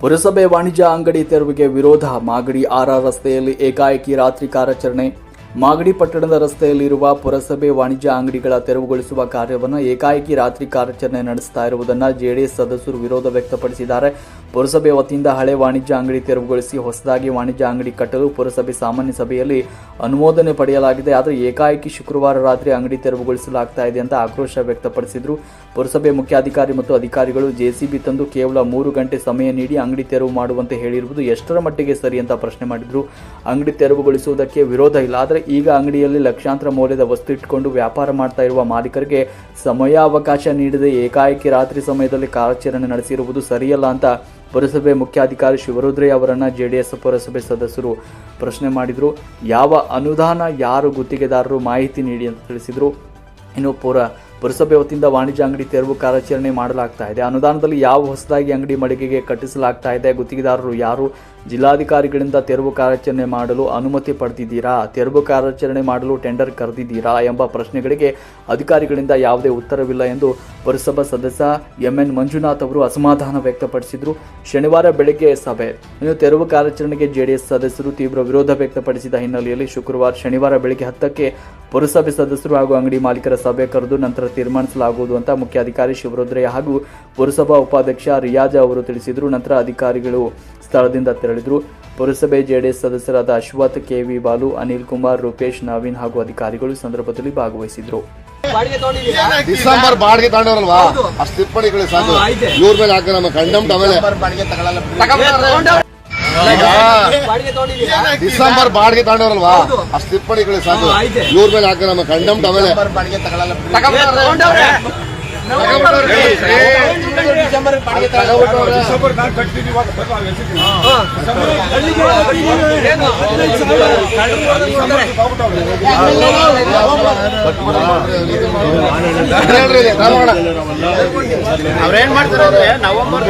ಪುರಸಭೆ ವಾಣಿಜ್ಯ ಅಂಗಡಿ ತೆರವಿಗೆ ವಿರೋಧ. ಮಾಗಡಿ ಆರ್ ರಸ್ತೆಯಲ್ಲಿ ಏಕಾಏಕಿ ರಾತ್ರಿ ಕಾರ್ಯಾಚರಣೆ. ಮಾಗಡಿ ಪಟ್ಟಣದ ರಸ್ತೆಯಲ್ಲಿರುವ ಪುರಸಭೆ ವಾಣಿಜ್ಯ ಅಂಗಡಿಗಳ ತೆರವುಗೊಳಿಸುವ ಕಾರ್ಯವನ್ನು ಏಕಾಏಕಿ ರಾತ್ರಿ ಕಾರ್ಯಾಚರಣೆ ನಡೆಸ್ತಾ ಇರುವುದನ್ನು ಜೆಡಿಎಸ್ ಸದಸ್ಯರು ವಿರೋಧ ವ್ಯಕ್ತಪಡಿಸಿದ್ದಾರೆ. ಪುರಸಭೆ ವತಿಯಿಂದ ಹಳೆ ವಾಣಿಜ್ಯ ಅಂಗಡಿ ತೆರವುಗೊಳಿಸಿ ಹೊಸದಾಗಿ ವಾಣಿಜ್ಯ ಅಂಗಡಿ ಕಟ್ಟಲು ಪುರಸಭೆ ಸಾಮಾನ್ಯ ಸಭೆಯಲ್ಲಿ ಅನುಮೋದನೆ ಪಡೆಯಲಾಗಿದೆ. ಆದರೆ ಏಕಾಏಕಿ ಶುಕ್ರವಾರ ರಾತ್ರಿ ಅಂಗಡಿ ತೆರವುಗೊಳಿಸಲಾಗ್ತಾ ಇದೆ ಅಂತ ಆಕ್ರೋಶ ವ್ಯಕ್ತಪಡಿಸಿದರು. ಪುರಸಭೆ ಮುಖ್ಯಾಧಿಕಾರಿ ಮತ್ತು ಅಧಿಕಾರಿಗಳು ಜೆಸಿಬಿ ತಂದು ಕೇವಲ 3 ಗಂಟೆ ಸಮಯ ನೀಡಿ ಅಂಗಡಿ ತೆರವು ಮಾಡುವಂತೆ ಹೇಳಿರುವುದು ಎಷ್ಟರ ಮಟ್ಟಿಗೆ ಸರಿ ಅಂತ ಪ್ರಶ್ನೆ ಮಾಡಿದರು. ಅಂಗಡಿ ತೆರವುಗೊಳಿಸುವುದಕ್ಕೆ ವಿರೋಧ ಇಲ್ಲ, ಆದರೆ ಈಗ ಅಂಗಡಿಯಲ್ಲಿ ಲಕ್ಷಾಂತರ ಮೌಲ್ಯದ ವಸ್ತು ಇಟ್ಟುಕೊಂಡು ವ್ಯಾಪಾರ ಮಾಡ್ತಾ ಇರುವ ಮಾಲೀಕರಿಗೆ ಸಮಯಾವಕಾಶ ನೀಡದೆ ಏಕಾಏಕಿ ರಾತ್ರಿ ಸಮಯದಲ್ಲಿ ಕಾರ್ಯಾಚರಣೆ ನಡೆಸಿರುವುದು ಸರಿಯಲ್ಲ ಅಂತ ಪುರಸಭೆ ಮುಖ್ಯಾಧಿಕಾರಿ ಶಿವರುದ್ರಯ್ಯ ಅವರನ್ನ ಜೆಡಿಎಸ್ ಪುರಸಭೆ ಸದಸ್ಯರು ಪ್ರಶ್ನೆ ಮಾಡಿದರು. ಯಾವ ಅನುದಾನ, ಯಾರು ಗುತ್ತಿಗೆದಾರರು ಮಾಹಿತಿ ನೀಡಿ ಅಂತ ತಿಳಿಸಿದರು. ಇನ್ನು ಪುರಸಭೆ ವತಿಯಿಂದ ವಾಣಿಜ್ಯ ಅಂಗಡಿ ತೆರವು ಕಾರ್ಯಾಚರಣೆ ಮಾಡಲಾಗ್ತಾ ಇದೆ. ಅನುದಾನದಲ್ಲಿ ಯಾವ ಹೊಸದಾಗಿ ಅಂಗಡಿ ಮಳಿಗೆಗೆ ಕಟ್ಟಿಸಲಾಗ್ತಾ ಇದೆ, ಗುತ್ತಿಗೆದಾರರು ಯಾರು, ಜಿಲ್ಲಾಧಿಕಾರಿಗಳಿಂದ ತೆರವು ಕಾರ್ಯಾಚರಣೆ ಮಾಡಲು ಅನುಮತಿ ಪಡೆದಿದ್ದೀರಾ, ತೆರವು ಕಾರ್ಯಾಚರಣೆ ಮಾಡಲು ಟೆಂಡರ್ ಕರೆದಿದ್ದೀರಾ ಎಂಬ ಪ್ರಶ್ನೆಗಳಿಗೆ ಅಧಿಕಾರಿಗಳಿಂದ ಯಾವುದೇ ಉತ್ತರವಿಲ್ಲ ಎಂದು ಪುರಸಭಾ ಸದಸ್ಯ ಎಂಎನ್ ಮಂಜುನಾಥ್ ಅವರು ಅಸಮಾಧಾನ ವ್ಯಕ್ತಪಡಿಸಿದರು. ಶನಿವಾರ ಬೆಳಗ್ಗೆ ಸಭೆ. ಇನ್ನು ತೆರವು ಕಾರ್ಯಾಚರಣೆಗೆ ಜೆಡಿಎಸ್ ಸದಸ್ಯರು ತೀವ್ರ ವಿರೋಧ ವ್ಯಕ್ತಪಡಿಸಿದ ಹಿನ್ನೆಲೆಯಲ್ಲಿ ಶನಿವಾರ ಬೆಳಗ್ಗೆ 10ಕ್ಕೆ ಪುರಸಭೆ ಸದಸ್ಯರು ಹಾಗೂ ಅಂಗಡಿ ಮಾಲೀಕರ ಸಭೆ ಕರೆದು ನಂತರ ತೀರ್ಮಾನಿಸಲಾಗುವುದು ಅಂತ ಮುಖ್ಯಾಧಿಕಾರಿ ಶಿವರುದ್ರಯ್ಯ ಹಾಗೂ ಪುರಸಭಾ ಉಪಾಧ್ಯಕ್ಷ ರಿಯಾಜ್ ಅವರು ತಿಳಿಸಿದರು. ನಂತರ ಅಧಿಕಾರಿಗಳು ಸ್ಥಳದಿಂದ ತೆರಳಿದರು. ಪುರಸಭೆ ಜೆಡಿಎಸ್ ಸದಸ್ಯರಾದ ಅಶ್ವಥ್, ಕೆವಿ ಬಾಲು, ಅನಿಲ್ ಕುಮಾರ್, ರೂಪೇಶ್, ನವೀನ್ ಹಾಗೂ ಅಧಿಕಾರಿಗಳು ಸಂದರ್ಭದಲ್ಲಿ ಭಾಗವಹಿಸಿದ್ರು. ಡಿಸೆಂಬರ್ ಬಾಡಿಗೆ ತಗೊಂಡವ್ರಲ್ವಾ, ಅಷ್ಟು ಟಿಪ್ಪಣಿಗಳು ಸಾಕು. ಇವ್ರ ಮೇಲೆ ಹಾಕ ನಮ್ಮ ಕಂಡಮ್ ಡಿಸೆಂಬರ್ ಬಾಡಿಗೆ ತಗೊಂಡವ್ರಲ್ವಾ, ಅಷ್ಟು ಟಿಪ್ಪಣಿಗಳು ಸಾಕು. ಇವ್ರ ಮೇಲೆ ಹಾಕ ನಮ್ಮ ಕಂಡಮ್ ಅವ್ರೇನ್ ಮಾಡ್ತಾರೆ ನವೆಂಬರ್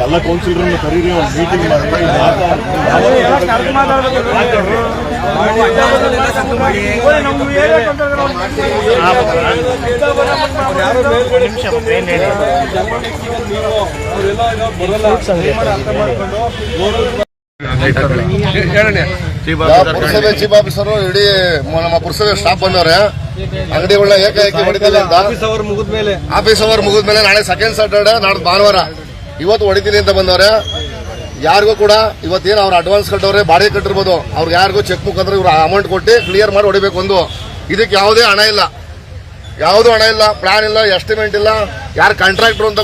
ಎಲ್ಲ ಕೌನ್ಸಿಲರ್ ಕರೀರಿ, ಮೀಟಿಂಗ್ ಪುರಸಭೆ ಚೀಫ್ ಆಫೀಸರ್ ಇಡೀ ನಮ್ಮ ಪುರಸಭೆ ಸ್ಟಾಫ್ ಬಂದವ್ರೆ. ಅಂಗಡಿಗಳನ್ನ ಏಕಾಏಕಿ ಹೊಡಿತಿಲ್ಲ ಅಂತ ಆಫೀಸ್ ಅವರ್ ಮುಗಿದ್ಮೇಲೆ ನಾಳೆ ಸೆಕೆಂಡ್ ಸ್ಯಾಟರ್ಡೆ, ನಾಡ್ದು ಭಾನುವಾರ, ಇವತ್ತು ಹೊಡಿತೀನಿ ಅಂತ ಬಂದವ್ರೆ. ಯಾರಿಗೂ ಕೂಡ ಇವತ್ತೇನು ಅವ್ರು ಅಡ್ವಾನ್ಸ್ ಕಟ್ಟವ್ರೆ, ಬಾಡಿಗೆ ಕಟ್ಟಿರ್ಬೋದು, ಅವ್ರಿಗೆ ಯಾರಿಗೂ ಚೆಕ್ ಮುಖಾಂತರ ಇವ್ರು ಅಮೌಂಟ್ ಕೊಟ್ಟು ಕ್ಲಿಯರ್ ಮಾಡಿ ಹೊಡಿಬೇಕು. ಇದಕ್ಕೆ ಯಾವುದೇ ಹಣ ಇಲ್ಲ, ಯಾವುದೂ ಹಣ ಇಲ್ಲ, ಪ್ಲಾನ್ ಇಲ್ಲ, ಎಸ್ಟಿಮೇಟ್ ಇಲ್ಲ, ಯಾರು ಕಾಂಟ್ರಾಕ್ಟರ್ ಅಂತ